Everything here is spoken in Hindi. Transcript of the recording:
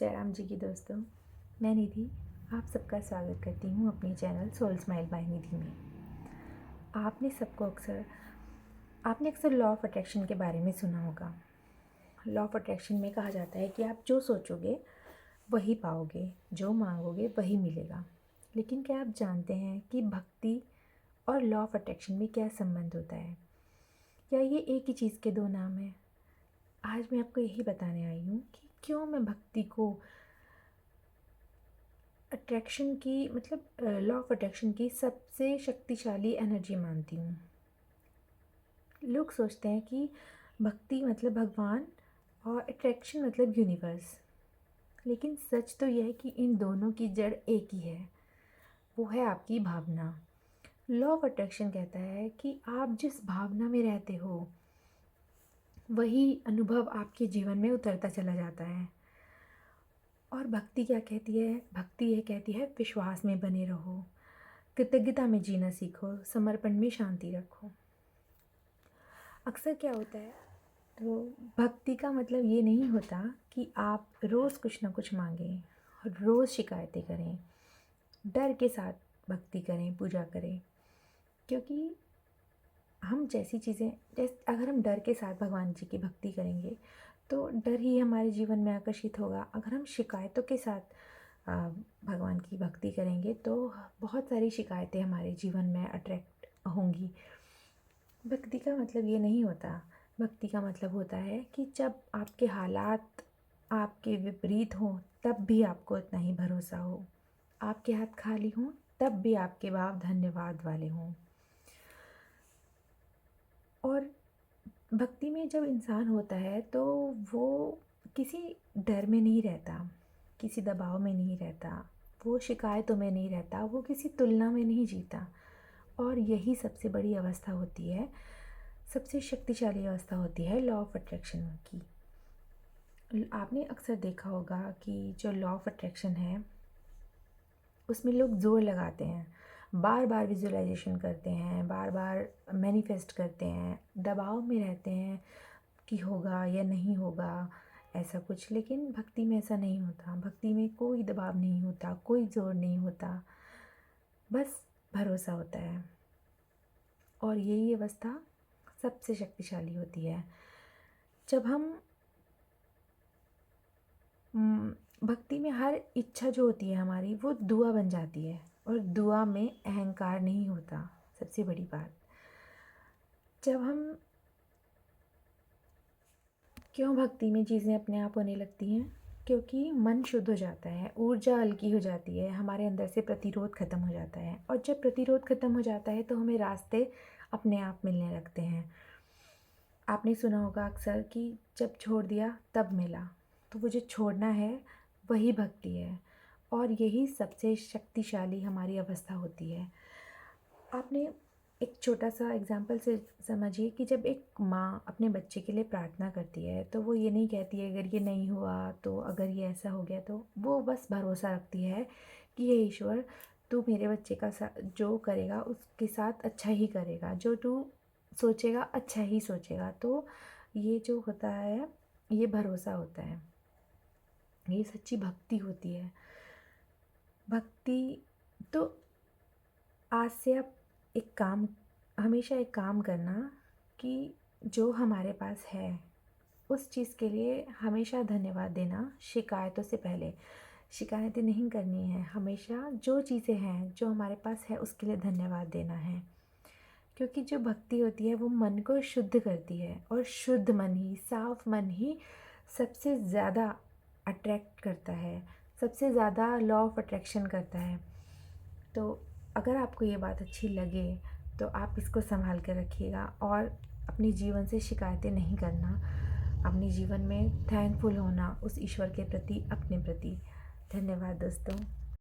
जय राम जी की दोस्तों, मैं निधि आप सबका स्वागत करती हूँ अपने चैनल सोल स्माइल बाय निधि में। आपने अक्सर लॉ ऑफ अट्रैक्शन के बारे में सुना होगा। लॉ ऑफ अट्रैक्शन में कहा जाता है कि आप जो सोचोगे वही पाओगे, जो मांगोगे वही मिलेगा। लेकिन क्या आप जानते हैं कि भक्ति और लॉ ऑफ अट्रैक्शन में क्या संबंध होता है? क्या ये एक ही चीज़ के दो नाम हैं? आज मैं आपको यही बताने आई हूँ कि क्यों मैं भक्ति को अट्रैक्शन की लॉ ऑफ अट्रैक्शन की सबसे शक्तिशाली एनर्जी मानती हूँ। लोग सोचते हैं कि भक्ति मतलब भगवान और अट्रैक्शन मतलब यूनिवर्स। लेकिन सच तो यह है कि इन दोनों की जड़ एक ही है, वो है आपकी भावना। लॉ ऑफ अट्रैक्शन कहता है कि आप जिस भावना में रहते हो वही अनुभव आपके जीवन में उतरता चला जाता है। और भक्ति क्या कहती है? भक्ति ये कहती है विश्वास में बने रहो, कृतज्ञता में जीना सीखो, समर्पण में शांति रखो। अक्सर क्या होता है, तो भक्ति का मतलब ये नहीं होता कि आप रोज़ कुछ ना कुछ मांगें, रोज़ शिकायतें करें, डर के साथ भक्ति करें, पूजा करें। क्योंकि हम अगर हम डर के साथ भगवान जी की भक्ति करेंगे तो डर ही हमारे जीवन में आकर्षित होगा। अगर हम शिकायतों के साथ भगवान की भक्ति करेंगे तो बहुत सारी शिकायतें हमारे जीवन में अट्रैक्ट होंगी। भक्ति का मतलब ये नहीं होता। भक्ति का मतलब होता है कि जब आपके हालात आपके विपरीत हों तब भी आपको इतना ही भरोसा हो, आपके हाथ खाली हों तब भी आपके भाव धन्यवाद वाले हों। और भक्ति में जब इंसान होता है तो वो किसी डर में नहीं रहता, किसी दबाव में नहीं रहता, वो शिकायतों में नहीं रहता, वो किसी तुलना में नहीं जीता। और यही सबसे बड़ी अवस्था होती है, सबसे शक्तिशाली अवस्था होती है लॉ ऑफ अट्रैक्शन की। आपने अक्सर देखा होगा कि जो लॉ ऑफ अट्रैक्शन है उसमें लोग ज़ोर लगाते हैं, बार बार विजुअलाइजेशन करते हैं, बार बार मैनिफेस्ट करते हैं, दबाव में रहते हैं कि होगा या नहीं होगा ऐसा कुछ। लेकिन भक्ति में ऐसा नहीं होता। भक्ति में कोई दबाव नहीं होता, कोई ज़ोर नहीं होता, बस भरोसा होता है। और यही अवस्था सबसे शक्तिशाली होती है। जब हम भक्ति में हर इच्छा जो होती है हमारी वो दुआ बन जाती है, और दुआ में अहंकार नहीं होता। सबसे बड़ी बात, जब हम क्यों भक्ति में चीज़ें अपने आप होने लगती हैं? क्योंकि मन शुद्ध हो जाता है, ऊर्जा हल्की हो जाती है, हमारे अंदर से प्रतिरोध ख़त्म हो जाता है। और जब प्रतिरोध ख़त्म हो जाता है तो हमें रास्ते अपने आप मिलने लगते हैं। आपने सुना होगा अक्सर कि जब छोड़ दिया तब मिला, तो वो जो छोड़ना है वही भक्ति है। और यही सबसे शक्तिशाली हमारी अवस्था होती है। आपने एक छोटा सा एग्जाम्पल से समझिए कि जब एक माँ अपने बच्चे के लिए प्रार्थना करती है तो वो ये नहीं कहती है अगर ये नहीं हुआ तो, अगर ये ऐसा हो गया तो, वो बस भरोसा रखती है कि हे ईश्वर तू मेरे बच्चे का जो करेगा उसके साथ अच्छा ही करेगा, जो तू सोचेगा अच्छा ही सोचेगा। तो ये जो होता है ये भरोसा होता है, ये सच्ची भक्ति होती है। भक्ति तो आज से आप हमेशा एक काम करना कि जो हमारे पास है उस चीज़ के लिए हमेशा धन्यवाद देना। शिकायतों से पहले शिकायतें नहीं करनी है, हमेशा जो चीज़ें हैं जो हमारे पास है उसके लिए धन्यवाद देना है। क्योंकि जो भक्ति होती है वो मन को शुद्ध करती है, और शुद्ध मन ही, साफ मन ही सबसे ज़्यादा अट्रैक्ट करता है, सबसे ज़्यादा लॉ ऑफ अट्रैक्शन करता है। तो अगर आपको ये बात अच्छी लगे तो आप इसको संभाल कर रखिएगा, और अपने जीवन से शिकायतें नहीं करना, अपने जीवन में थैंकफुल होना उस ईश्वर के प्रति, अपने प्रति। धन्यवाद दोस्तों।